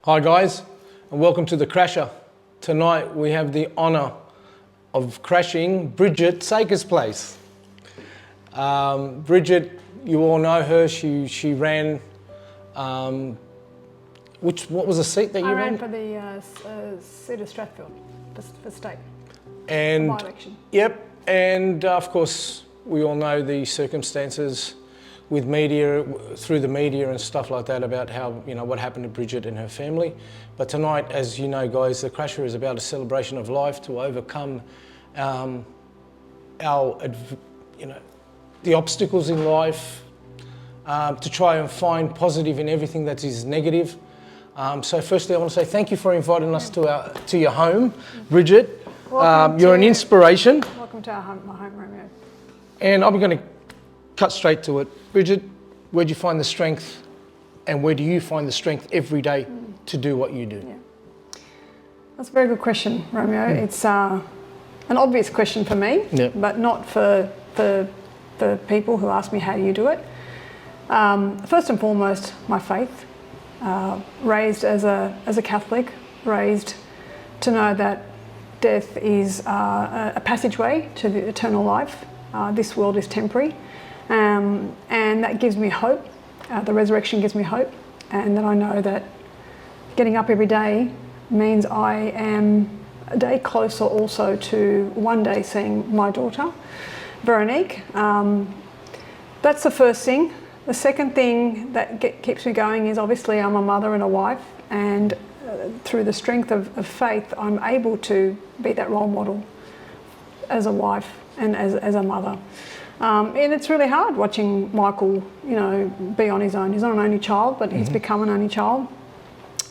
Hi guys, and welcome to The Crasher. Tonight we have the honour of crashing Bridget Sakr's place. Bridget, you all know her, she ran, what was the seat that you ran? I ran for the seat of Stratfield for state, and by-election. Yep, and of course we all know the circumstances with media, through the media and stuff like that, about how, what happened to Bridget and her family. But tonight, as you know guys, The Crasher is about a celebration of life to overcome the obstacles in life, to try and find positive in everything that is negative. So firstly, I want to say thank you for inviting us to your home, Bridget. You're an inspiration. Welcome to my home, Romeo. And I'm going to cut straight to it. Bridget, where do you find the strength, and where do you find the strength every day to do what you do? Yeah. That's a very good question, Romeo. It's an obvious question for me, but not for people who ask me how do you do it. First and foremost, my faith. Raised as a Catholic, raised to know that death is a passageway to the eternal life. This world is temporary. And that gives me hope. The resurrection gives me hope, and that I know that getting up every day means I am a day closer also to one day seeing my daughter, Veronique. That's the first thing. The second thing that keeps me going is obviously I'm a mother and a wife, and through the strength of faith, I'm able to be that role model as a wife and as a mother. And it's really hard watching Michael, be on his own. He's not an only child, but he's become an only child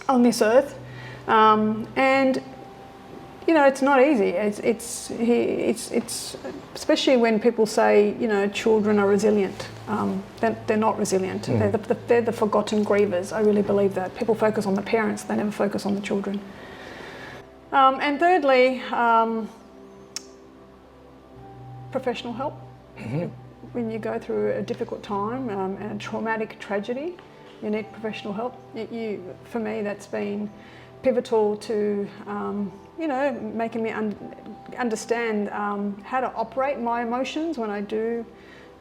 on this earth. And it's not easy. It's especially when people say, children are resilient. They're not resilient. They're the forgotten grievers. I really believe that. People focus on the parents, they never focus on the children. And thirdly, professional help. When you go through a difficult time and a traumatic tragedy, you need professional help. For me, that's been pivotal to, making me understand how to operate my emotions when I do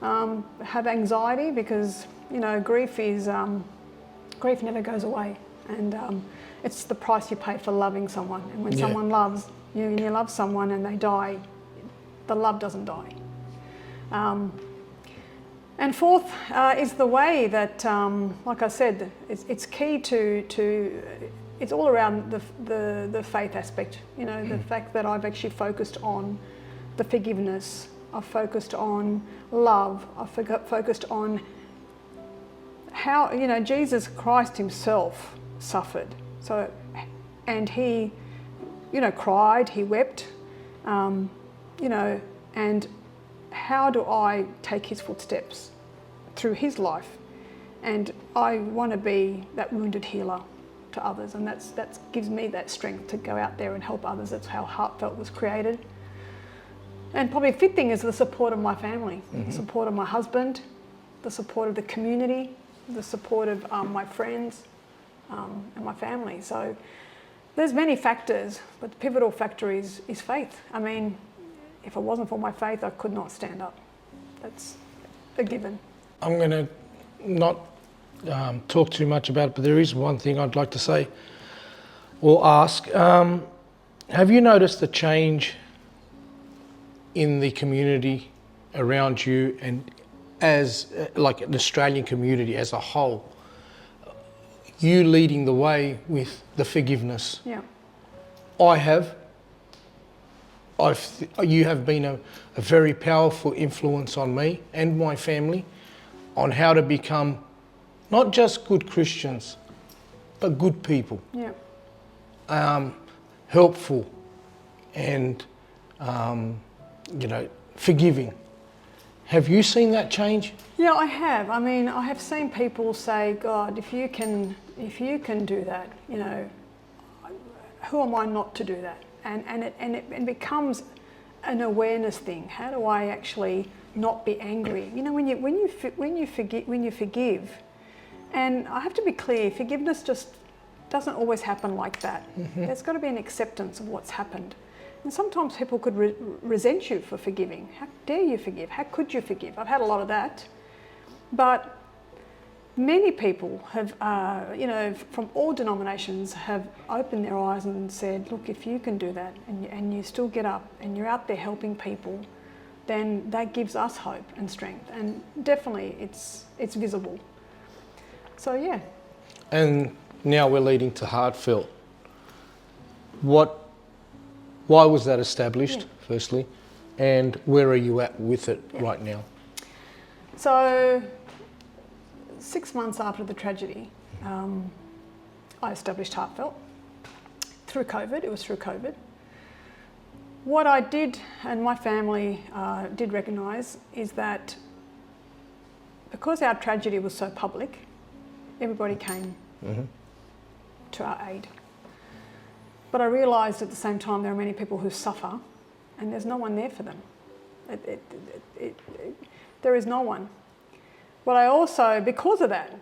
have anxiety, because grief never goes away, and it's the price you pay for loving someone. And when someone loves you, and you love someone and they die, the love doesn't die. And fourth is the way that, like I said, it's key to it's all around the faith aspect. The fact that I've actually focused on the forgiveness, I've focused on love, I've focused on how Jesus Christ himself suffered. So, and he cried, he wept, and how do I take his footsteps through his life? And I want to be that wounded healer to others, and that gives me that strength to go out there and help others. That's how Heartfelt was created. And probably a fifth thing is the support of my family, the support of my husband, the support of the community, the support of my friends and my family. So there's many factors, but the pivotal factor is faith. I mean, if it wasn't for my faith, I could not stand up. That's a given. I'm going to not talk too much about it, but there is one thing I'd like to say or ask. Have you noticed a change in the community around you, and as like an Australian community as a whole, you leading the way with the forgiveness? Yeah. I have. You have been a very powerful influence on me and my family on how to become not just good Christians, but good people. Yeah. Helpful and, forgiving. Have you seen that change? Yeah, I have. I mean, I have seen people say, God, if you can do that, who am I not to do that? And it becomes an awareness thing. How do I actually not be angry? When you forgive, and I have to be clear, forgiveness just doesn't always happen like that. There's got to be an acceptance of what's happened. And sometimes people could resent you for forgiving. How dare you forgive? How could you forgive? I've had a lot of that. But many people have, from all denominations, have opened their eyes and said, look, if you can do that and you still get up and you're out there helping people, then that gives us hope and strength. And definitely it's visible. So, yeah. And now we're leading to Heartfelt. Why was that established, firstly? And where are you at with it right now? So, 6 months after the tragedy, I established Heartfelt through COVID. It was through COVID. What I did, and my family did recognise, is that because our tragedy was so public, everybody came to our aid. But I realised at the same time there are many people who suffer and there's no one there for them. There is no one. But I also, because of that,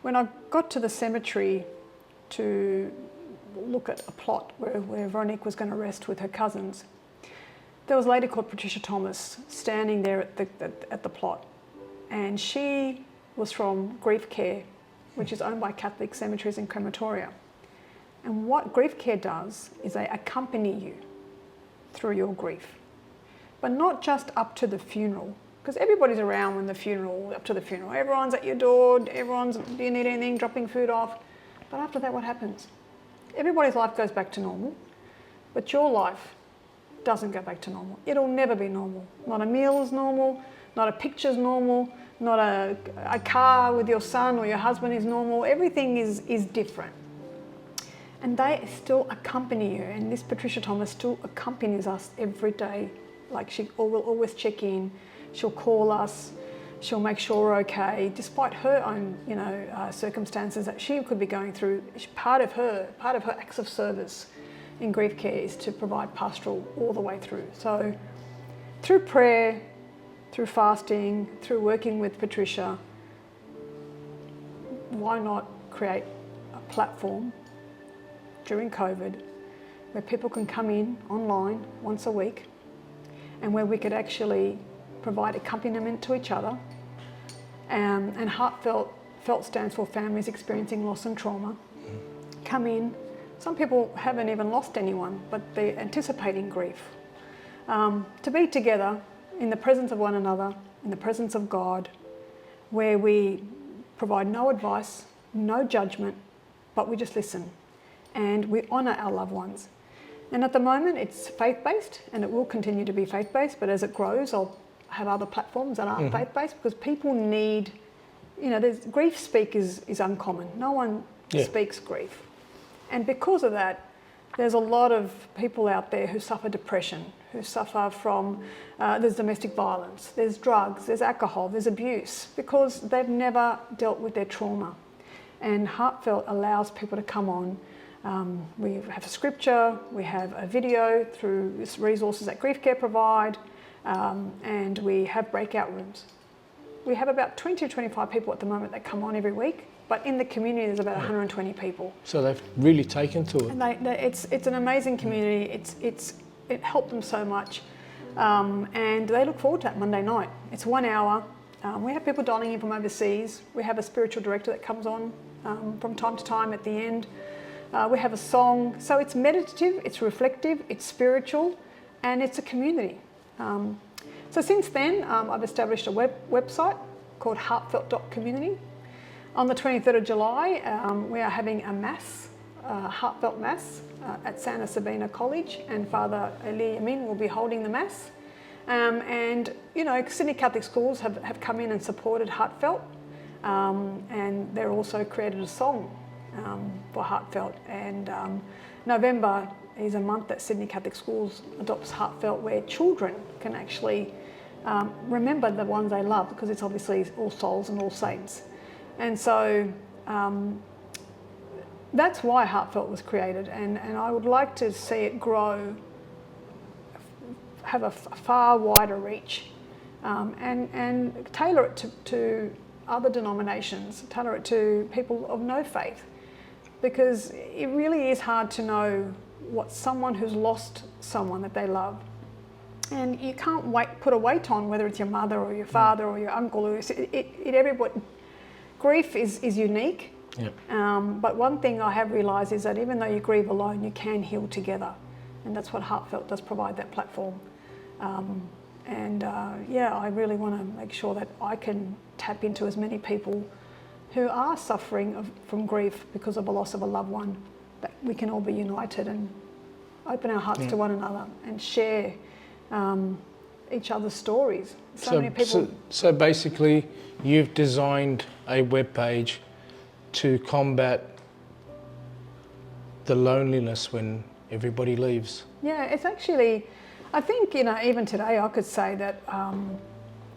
when I got to the cemetery to look at a plot where Veronique was going to rest with her cousins, there was a lady called Patricia Thomas standing there at the plot, and she was from Grief Care, which is owned by Catholic cemeteries and crematoria. And what Grief Care does is they accompany you through your grief, but not just up to the funeral, because everybody's around when up to the funeral. Everyone's at your door, everyone's, do you need anything, dropping food off. But after that, what happens? Everybody's life goes back to normal, but your life doesn't go back to normal. It'll never be normal. Not a meal is normal, not a picture's normal, not a car with your son or your husband is normal. Everything is different. And they still accompany you, and this Patricia Thomas still accompanies us every day. Like she will always check in, she'll call us, she'll make sure we're okay, despite her own, circumstances that she could be going through. Part of her acts of service in grief care is to provide pastoral all the way through. So through prayer, through fasting, through working with Patricia, why not create a platform during COVID where people can come in online once a week and where we could actually provide accompaniment to each other. And Heartfelt stands for Families Experiencing Loss and Trauma. Come in. Some people haven't even lost anyone, but they're anticipating grief. To be together in the presence of one another, in the presence of God, where we provide no advice, no judgment, but we just listen and we honour our loved ones. And at the moment it's faith-based, and it will continue to be faith-based, but as it grows I'll have other platforms that aren't faith-based, because people need, grief speak is uncommon. No one speaks grief. And because of that, there's a lot of people out there who suffer depression, who suffer from, there's domestic violence, there's drugs, there's alcohol, there's abuse, because they've never dealt with their trauma. And Heartfelt allows people to come on. We have a scripture, we have a video through resources that Grief Care provide, and we have breakout rooms. We have about 20 to 25 people at the moment that come on every week, but in the community there's about 120 people. So they've really taken to it. And it's an amazing community. It helped them so much, and they look forward to that Monday night. It's 1 hour. We have people dialing in from overseas. We have a spiritual director that comes on from time to time at the end. We have a song. So it's meditative, it's reflective, it's spiritual, and it's a community. So since then, I've established a website called heartfelt.community. On the 23rd of July, we are having a mass, Heartfelt Mass, at Santa Sabina College, and Father Eli Amin will be holding the mass. And Sydney Catholic schools have come in and supported Heartfelt, and they're also created a song for Heartfelt. And November is a month that Sydney Catholic Schools adopts Heartfelt, where children can actually remember the ones they love, because it's obviously All Souls and All Saints. And so that's why Heartfelt was created, and I would like to see it grow, have a far wider reach, and tailor it to other denominations, tailor it to people of no faith. because it really is hard to know what someone who's lost someone that they love. And you can't put a weight on whether it's your mother or your father or your uncle. Or everybody, grief is unique. Yep. But one thing I have realised is that even though you grieve alone, you can heal together. And that's what Heartfelt does, provide that platform. I really want to make sure that I can tap into as many people who are suffering from grief because of a loss of a loved one, that we can all be united and open our hearts to one another and share each other's stories. So many people. So basically, you've designed a webpage to combat the loneliness when everybody leaves. Yeah, it's actually, I think, even today I could say that I'm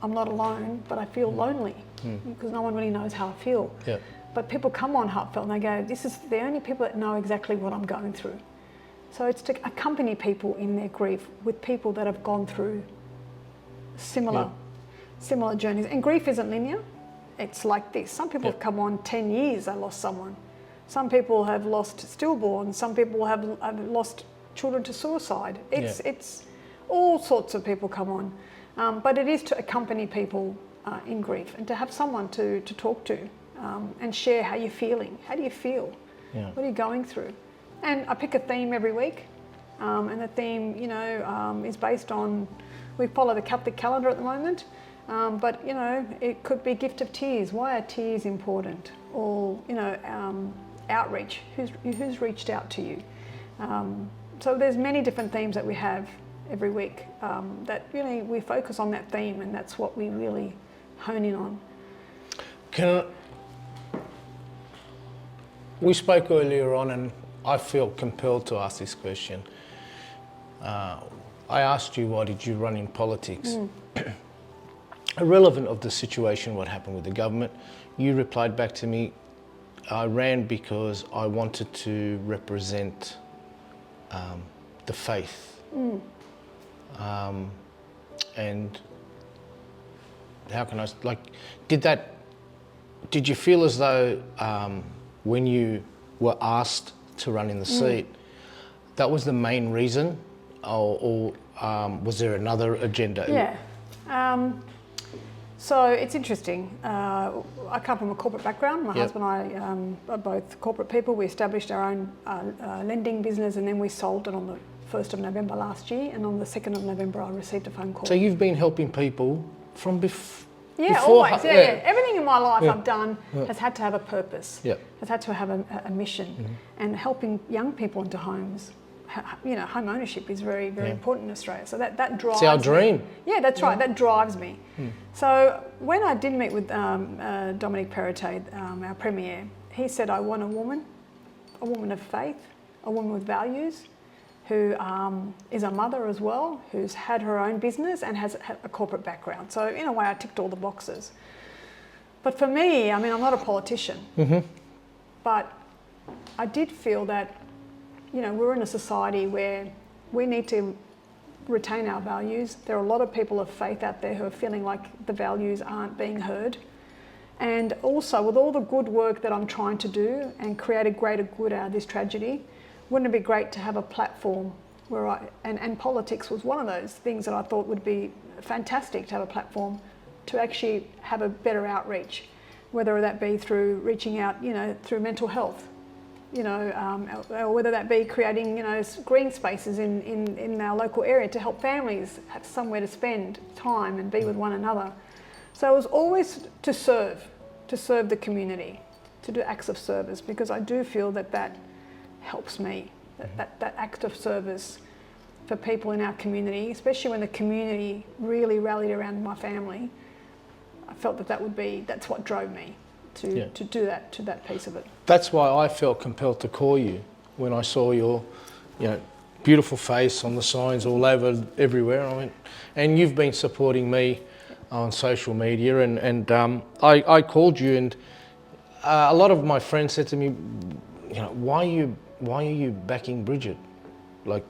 not alone, but I feel lonely because no one really knows how I feel. Yeah. But people come on Heartfelt and they go, this is the only people that know exactly what I'm going through. So it's to accompany people in their grief with people that have gone through similar journeys. And grief isn't linear. It's like this. Some people have come on 10 years, they lost someone. Some people have lost stillborn. Some people have lost children to suicide. It's all sorts of people come on. But it is to accompany people in grief and to have someone to talk to and share how you're feeling. How do you feel? Yeah. What are you going through? And I pick a theme every week. And the theme, is based on, we follow the Catholic calendar at the moment. But it could be gift of tears. Why are tears important? Or outreach. Who's reached out to you? So there's many different themes that we have every week that really we focus on that theme, and that's what we really hone in on. We spoke earlier on, and I feel compelled to ask this question. I asked you, why did you run in politics? Irrelevant of the situation, what happened with the government, you replied back to me, I ran because I wanted to represent the faith. And how can I, did you feel as though when you were asked to run in the seat, that was the main reason, or was there another agenda? Yeah. So it's interesting. I come from a corporate background. My husband and I are both corporate people. We established our own lending business, and then we sold it on the 1st of November last year, and on the 2nd of November I received a phone call. So you've been helping people from before? Yeah, always. Yeah. Everything in my life I've done has had to have a purpose. Yeah. Has had to have a mission, and helping young people into homes. Home ownership is very, very important in Australia. So that drives. It's our dream. Me. Yeah, that's right. That drives me. So when I did meet with Dominic Perrottet, our premier, he said, I want a woman of faith, a woman with values, who is a mother as well, who's had her own business and has a corporate background. So in a way, I ticked all the boxes. But for me, I'm not a politician, but I did feel that, we're in a society where we need to retain our values. There are a lot of people of faith out there who are feeling like the values aren't being heard. And also, with all the good work that I'm trying to do and create a greater good out of this tragedy, wouldn't it be great to have a platform where and politics was one of those things that I thought would be fantastic to have a platform to actually have a better outreach, whether that be through reaching out, through mental health, or whether that be creating, green spaces in our local area to help families have somewhere to spend time and be with one another. So it was always to serve the community, to do acts of service, because I do feel that helps me, that act of service for people in our community, especially when the community really rallied around my family. I felt that's what drove me to do that, to that piece of it. That's why I felt compelled to call you when I saw your, beautiful face on the signs all over everywhere. And you've been supporting me on social media, and I called you, and a lot of my friends said to me, why are you backing Bridget? I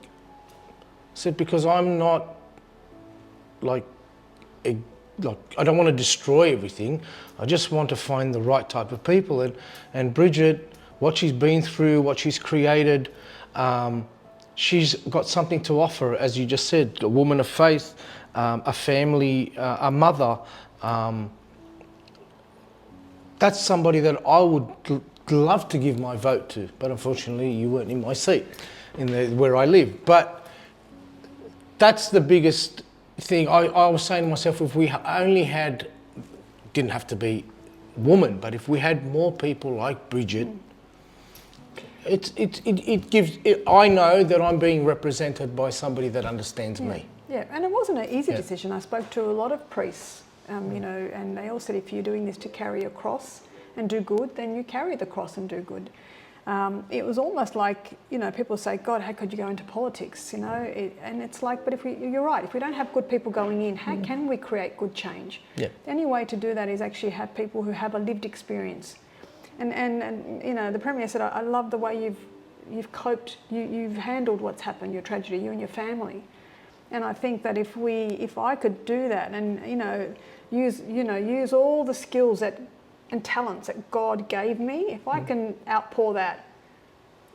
said, because I'm not I don't want to destroy everything. I just want to find the right type of people. And Bridget what she's been through, what she's created. She's got something to offer, as you just said, a woman of faith, a family, a mother. That's somebody that I would love to give my vote to, but unfortunately you weren't in my seat, where I live. But that's the biggest thing. I was saying to myself, if we only had, didn't have to be woman, but if we had more people like Bridget, it gives. I know that I'm being represented by somebody that understands me. Yeah, and it wasn't an easy decision. I spoke to a lot of priests, you know, and they all said if you're doing this to carry a cross and do good, then you carry the cross and do good. It was almost like, you know, people say, God, how could you go into politics, you know? And it's like, but you're right, if we don't have good people going in, how can we create good change? Yeah. The only way to do that is actually have people who have a lived experience. And you know, the Premier said, I love the way you've coped, you've handled what's happened, your tragedy, you and your family. And I think that if I could do that and, use all the skills and talents that God gave me, if I can outpour that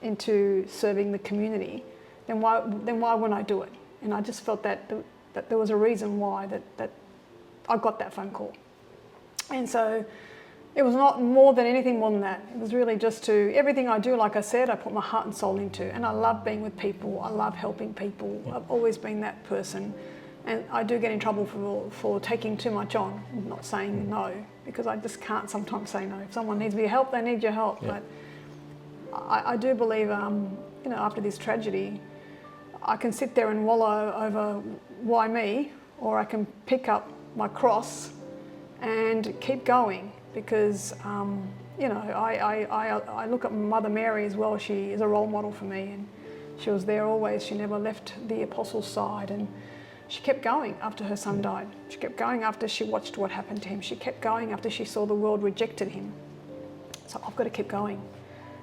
into serving the community, then why wouldn't I do it? And I just felt that there was a reason why that I got that phone call. And so it was not more than anything more than that. It was really just to, everything I do, like I said, I put my heart and soul into. And I love being with people. I love helping people. I've always been that person. And I do get in trouble for taking too much on, not saying no, because I just can't sometimes say no. If someone needs your help, they need your help. Yeah. But I do believe, after this tragedy, I can sit there and wallow over why me, or I can pick up my cross and keep going. Because, I look at Mother Mary as well. She is a role model for me, and she was there always. She never left the apostles' side, and she kept going after her son died. She kept going after she watched what happened to him. She kept going after she saw the world rejected him. So I've got to keep going,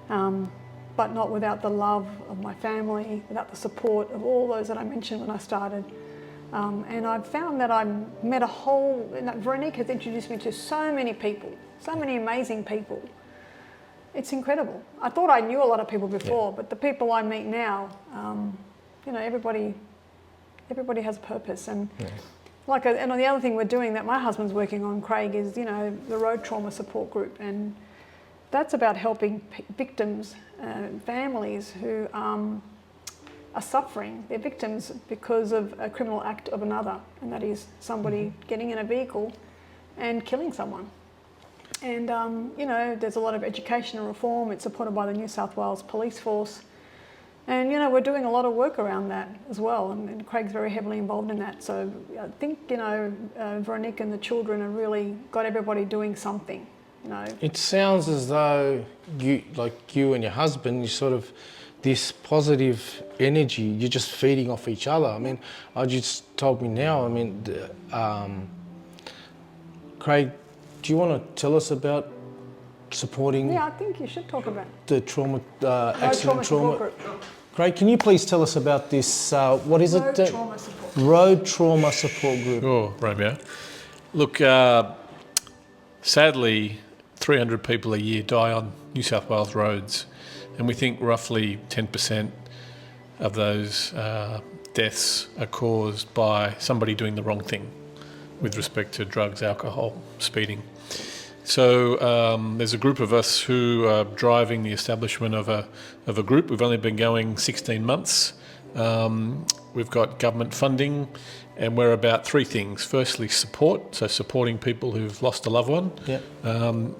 but not without the love of my family, without the support of all those that I mentioned when I started. And I've found that I've met Veronique has introduced me to so many people, so many amazing people. It's incredible. I thought I knew a lot of people before, but the people I meet now, everybody has a purpose. And and the other thing we're doing that my husband's working on, Craig, is, the road trauma support group. And that's about helping victims, families who are suffering. They're victims because of a criminal act of another, and that is somebody getting in a vehicle and killing someone. And, there's a lot of education and reform. It's supported by the New South Wales Police Force. And, we're doing a lot of work around that as well, and Craig's very heavily involved in that. So I think, Veronique and the children have really got everybody doing something, It sounds as though you and your husband, you sort of, this positive energy, you're just feeding off each other. I mean, I just told me now, Craig, do you want to tell us about supporting? Yeah, I think you should talk about the trauma, accident trauma group. Craig, can you please tell us about this, what is it? Trauma support. Road Trauma Support Group. Sure, Romeo. Look, sadly, 300 people a year die on New South Wales roads. And we think roughly 10% of those deaths are caused by somebody doing the wrong thing with respect to drugs, alcohol, speeding. So there's a group of us who are driving the establishment of a group. We've only been going 16 months. We've got government funding, and we're about three things. Firstly, support, so supporting people who've lost a loved one. Yeah.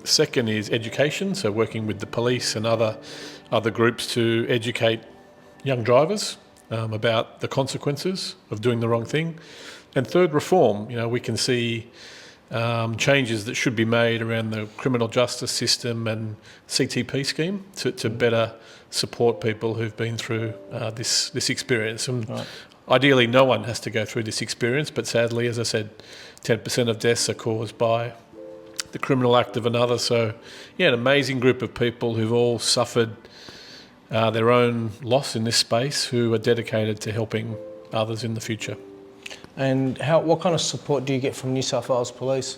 Second is education, so working with the police and other groups to educate young drivers about the consequences of doing the wrong thing. And third, reform. We can see changes that should be made around the criminal justice system and CTP scheme to better support people who've been through this experience. And ideally, no one has to go through this experience, but sadly, as I said, 10% of deaths are caused by the criminal act of another. So, an amazing group of people who've all suffered their own loss in this space, who are dedicated to helping others in the future. And what kind of support do you get from New South Wales Police?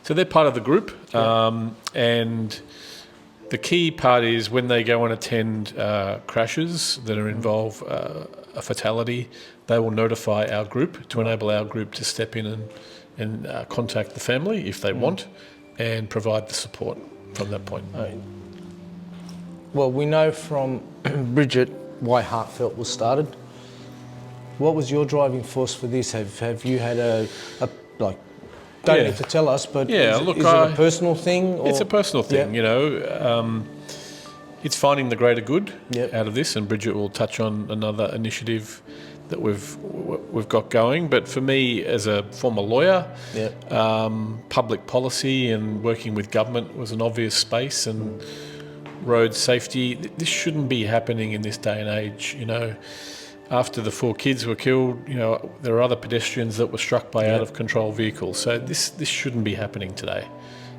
So they're part of the group, and The key part is when they go and attend crashes that involve a fatality, they will notify our group to enable our group to step in and contact the family if they want and provide the support from that point. Well, we know from Bridget why Heartfelt was started. What was your driving force for this? Have you had a don't need to tell us, but is it a personal thing? Or? It's a personal thing, you know. It's finding the greater good out of this, and Bridget will touch on another initiative that we've got going. But for me, as a former lawyer, public policy and working with government was an obvious space, and road safety. This shouldn't be happening in this day and age, you know. After the 4 kids were killed, you know, there are other pedestrians that were struck by out of control vehicles. So this shouldn't be happening today.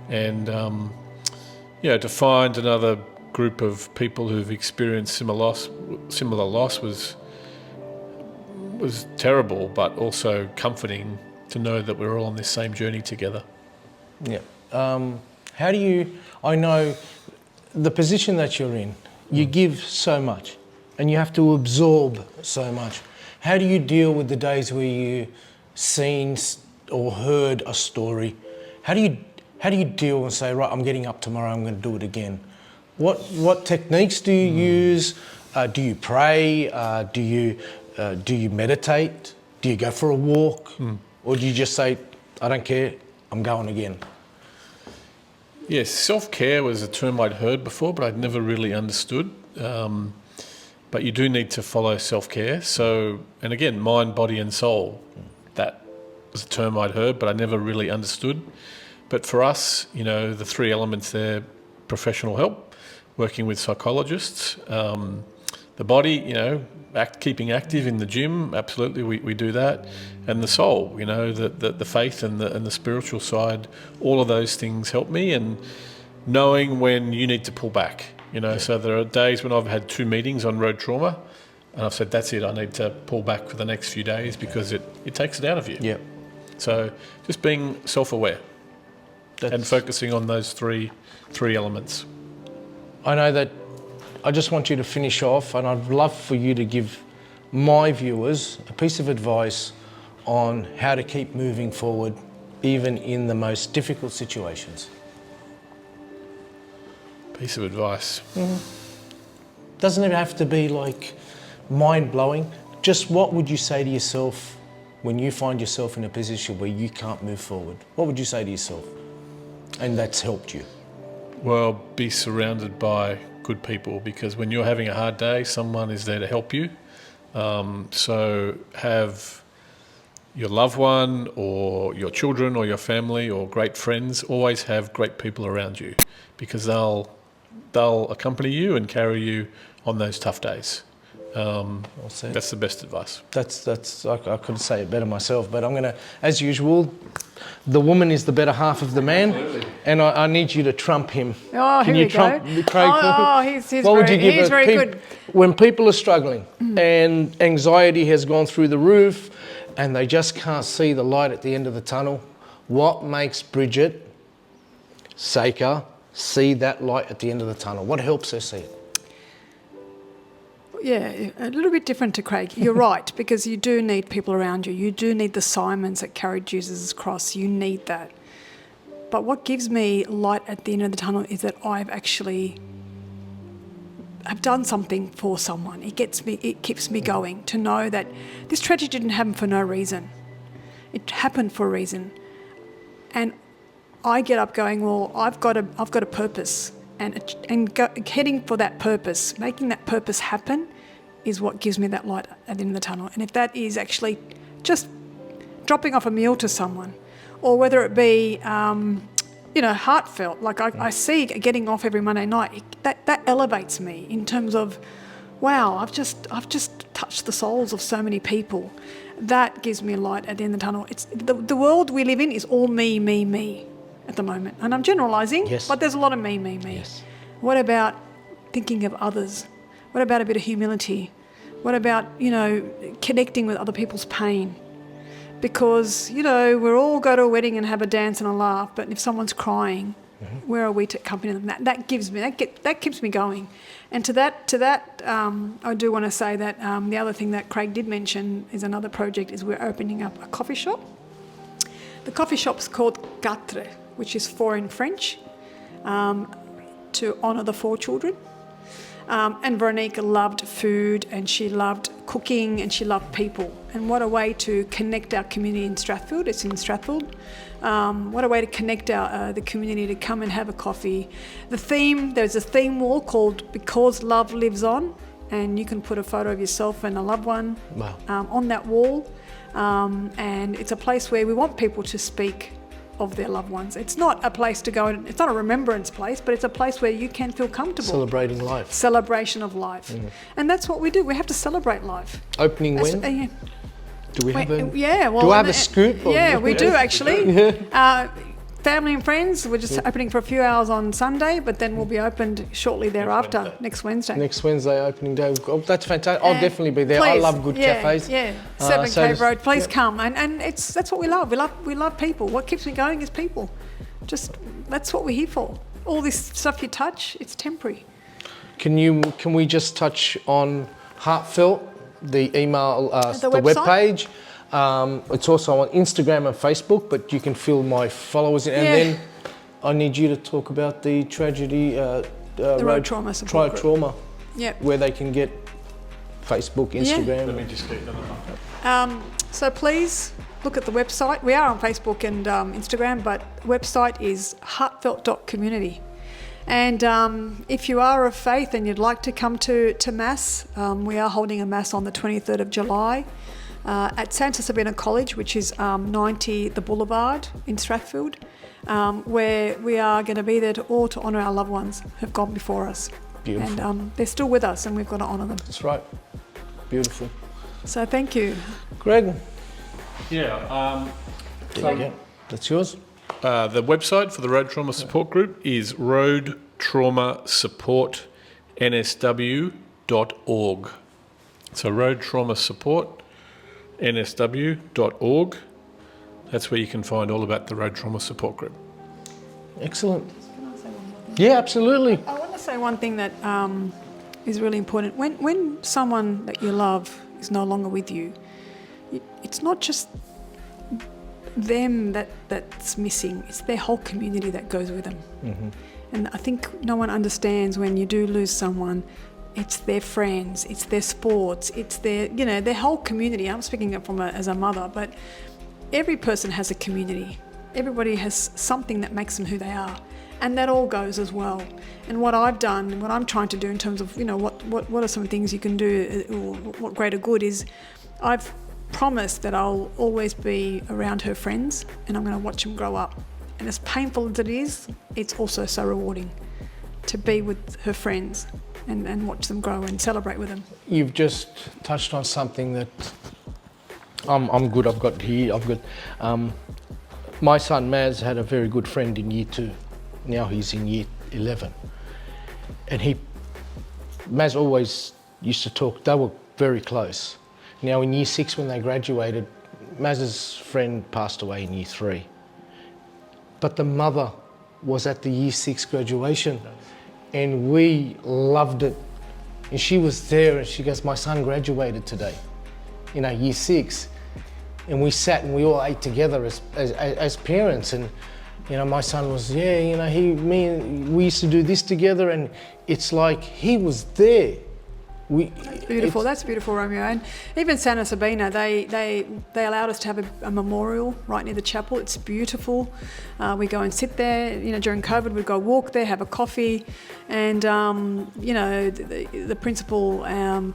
And, you know, to find another group of people who've experienced similar loss was terrible, but also comforting to know that we're all on this same journey together. Yeah. How do you, I know the position that you're in, you give so much and you have to absorb so much. How do you deal with the days where you seen or heard a story? How do you deal and say, right, I'm getting up tomorrow, I'm going to do it again? What techniques do you use? Do you pray? Do you meditate? Do you go for a walk? Or do you just say, I don't care, I'm going again? Yes, self-care was a term I'd heard before, but I'd never really understood. But you do need to follow self-care. So, and again, mind, body and soul, that was a term I'd heard, but I never really understood. But for us, you know, the 3 elements there, professional help, working with psychologists, the body, you know, keeping active in the gym, absolutely, we do that. And the soul, you know, the faith and the spiritual side, all of those things help me, and knowing when you need to pull back, you know. So there are days when I've had 2 meetings on road trauma and I've said, that's it, I need to pull back for the next few days because it takes it out of you. Yeah. So just being self-aware and focusing on those three elements. I know that I just want you to finish off, and I'd love for you to give my viewers a piece of advice on how to keep moving forward, even in the most difficult situations. Piece of advice. Doesn't it have to be like mind-blowing? Just what would you say to yourself when you find yourself in a position where you can't move forward? What would you say to yourself? And that's helped you. Well, be surrounded by good people, because when you're having a hard day, someone is there to help you. So have your loved one or your children or your family or great friends, always have great people around you, because they'll accompany you and carry you on those tough days. That's the best advice. I couldn't say it better myself, but I'm going to, as usual, the woman is the better half of the man. Absolutely. And I need you to trump him. Oh, Can here you we trump go. Craig? Oh, he's very good. When people are struggling and anxiety has gone through the roof and they just can't see the light at the end of the tunnel, what makes Bridget Sakr see that light at the end of the tunnel? What helps her see it? Yeah, a little bit different to Craig. You're right, because you do need people around you. You do need the Simons that carried Jesus' cross. You need that. But what gives me light at the end of the tunnel is that I've done something for someone. It keeps me going to know that this tragedy didn't happen for no reason. It happened for a reason. And I get up going, well, I've got a purpose. Heading for that purpose, making that purpose happen, is what gives me that light at the end of the tunnel. And if that is actually just dropping off a meal to someone, or whether it be, heartfelt, like I see getting off every Monday night, that elevates me in terms of, wow, I've just touched the souls of so many people. That gives me light at the end of the tunnel. It's the world we live in is all me at the moment. And I'm generalising, but there's a lot of me. Yes. What about thinking of others? What about a bit of humility? What about, connecting with other people's pain? Because, we'll all go to a wedding and have a dance and a laugh, but if someone's crying, Where are we to accompany them? That gives me that keeps me going. And to that, I do want to say that the other thing that Craig did mention is another project is we're opening up a coffee shop. The coffee shop's called Quatre, which is 4 in French, to honour the 4 children. And Veronique loved food, and she loved cooking, and she loved people. And what a way to connect our community in Strathfield. It's in Strathfield. What a way to connect the community to come and have a coffee. There's a theme wall called Because Love Lives On, and you can put a photo of yourself and a loved one on that wall. And it's a place where we want people to speak of their loved ones. It's not a place to go, it's not a remembrance place, but it's a place where you can feel comfortable. Celebrating life. Celebration of life. And that's what we do. We have to celebrate life. Opening when? Do we have a... Yeah, well... Do I have a scoop? Yeah, we do actually. Family and friends, we're just opening for a few hours on Sunday, but then we'll be opened shortly thereafter, next Wednesday. Next Wednesday, opening day. Oh, that's fantastic. I'll definitely be there. I love good cafes. Yeah, 7 Cave Road. Please come. And that's what we love. We love people. What keeps me going is people. That's what we're here for. All this stuff you touch, it's temporary. Can we just touch on Heartfelt, the email, the webpage? It's also on Instagram and Facebook, but you can fill my followers in. And then I need you to talk about the tragedy, the road trauma support group. Trauma. Yep. Where they can get Facebook, Instagram. Let me just get another one. So please look at the website. We are on Facebook and Instagram, but the website is heartfelt.community. And if you are of faith and you'd like to come to Mass, we are holding a Mass on the 23rd of July. At Santa Sabina College, which is 90 The Boulevard in Strathfield, where we are going to be there to honour our loved ones who've gone before us. Beautiful. And they're still with us, and we've got to honour them. That's right. Beautiful. So thank you. Greg? Yeah. That's yours. The website for the Road Trauma Support Group is roadtraumasupportnsw.org. So Road Trauma Support nsw.org. That's where you can find all about the Road Trauma Support Group. Excellent. Can I say one more thing? Yeah, absolutely. I want to say one thing that is really important. When someone that you love is no longer with you, it's not just them that's missing, it's their whole community that goes with them. Mm-hmm. And I think no one understands when you do lose someone, it's their friends, it's their sports, it's their whole community. I'm speaking as a mother, but every person has a community. Everybody has something that makes them who they are, and that all goes as well. And what I've done, and what I'm trying to do in terms of what are some things you can do, or what greater good is, I've promised that I'll always be around her friends, and I'm going to watch them grow up. And as painful as it is, it's also so rewarding to be with her friends and watch them grow and celebrate with them. You've just touched on something that I'm good. I've got my son Maz had a very good friend in year 2. Now he's in year 11, and Maz always used to talk. They were very close. Now in year 6, when they graduated, Maz's friend passed away in year 3, but the mother was at the year 6 graduation. And we loved it. And she was there, and she goes, my son graduated today, year 6. And we sat and we all ate together as parents. And, my son was, we used to do this together. And it's like he was there. That's beautiful, Romeo. And even Santa Sabina, they allowed us to have a memorial right near the chapel. It's beautiful. We go and sit there. During COVID, we'd go walk there, have a coffee, and the principal,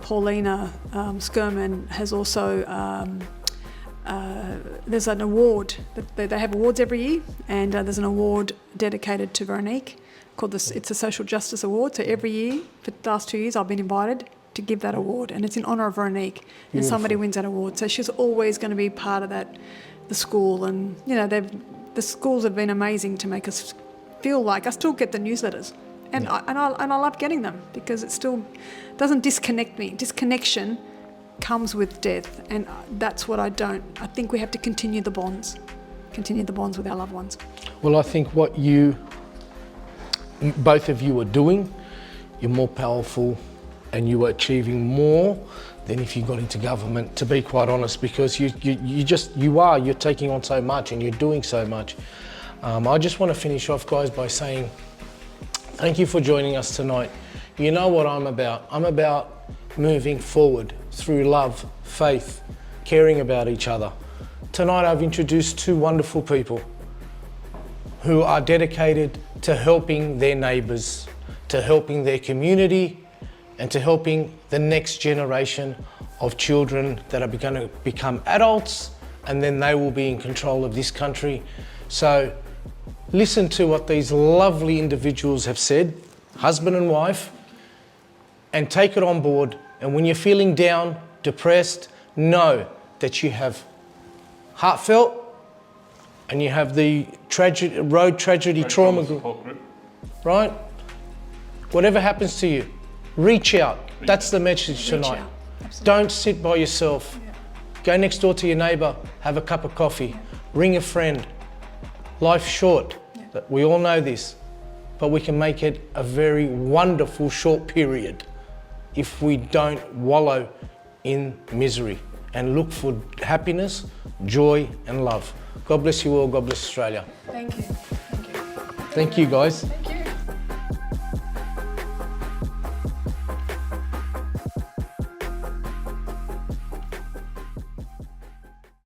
Paulina Skirman, has also there's an award. They have awards every year, and there's an award dedicated to Veronique called it's a Social Justice Award. So every year for the last 2 years, I've been invited to give that award, and it's in honour of Veronique. And somebody wins that award, so she's always going to be part of the school. And the schools have been amazing to make us feel like. I still get the newsletters, and I love getting them because it still doesn't disconnect me. Disconnection comes with death, and that's what I think we have to continue the bonds with our loved ones. Well, I think what you both of you are doing, you're more powerful and you are achieving more than if you got into government, to be quite honest, because you're taking on so much and you're doing so much. I just want to finish off, guys, by saying thank you for joining us tonight. You know what I'm about. I'm about moving forward through love, faith, caring about each other. Tonight I've introduced two wonderful people who are dedicated to helping their neighbours, to helping their community, and to helping the next generation of children that are going to become adults, and then they will be in control of this country. So listen to what these lovely individuals have said, husband and wife, and take it on board. And when you're feeling down, depressed, know that you have Heartfelt and you have the road tragedy trauma group, right? Whatever happens to you, reach out. That's the message tonight. Don't sit by yourself. Yeah. Go next door to your neighbour, have a cup of coffee, ring a friend. Life's short. Yeah. We all know this, but we can make it a very wonderful short period if we don't wallow in misery and look for happiness, joy and love. God bless you all. God bless Australia. Thank you. Thank you, guys. Thank you.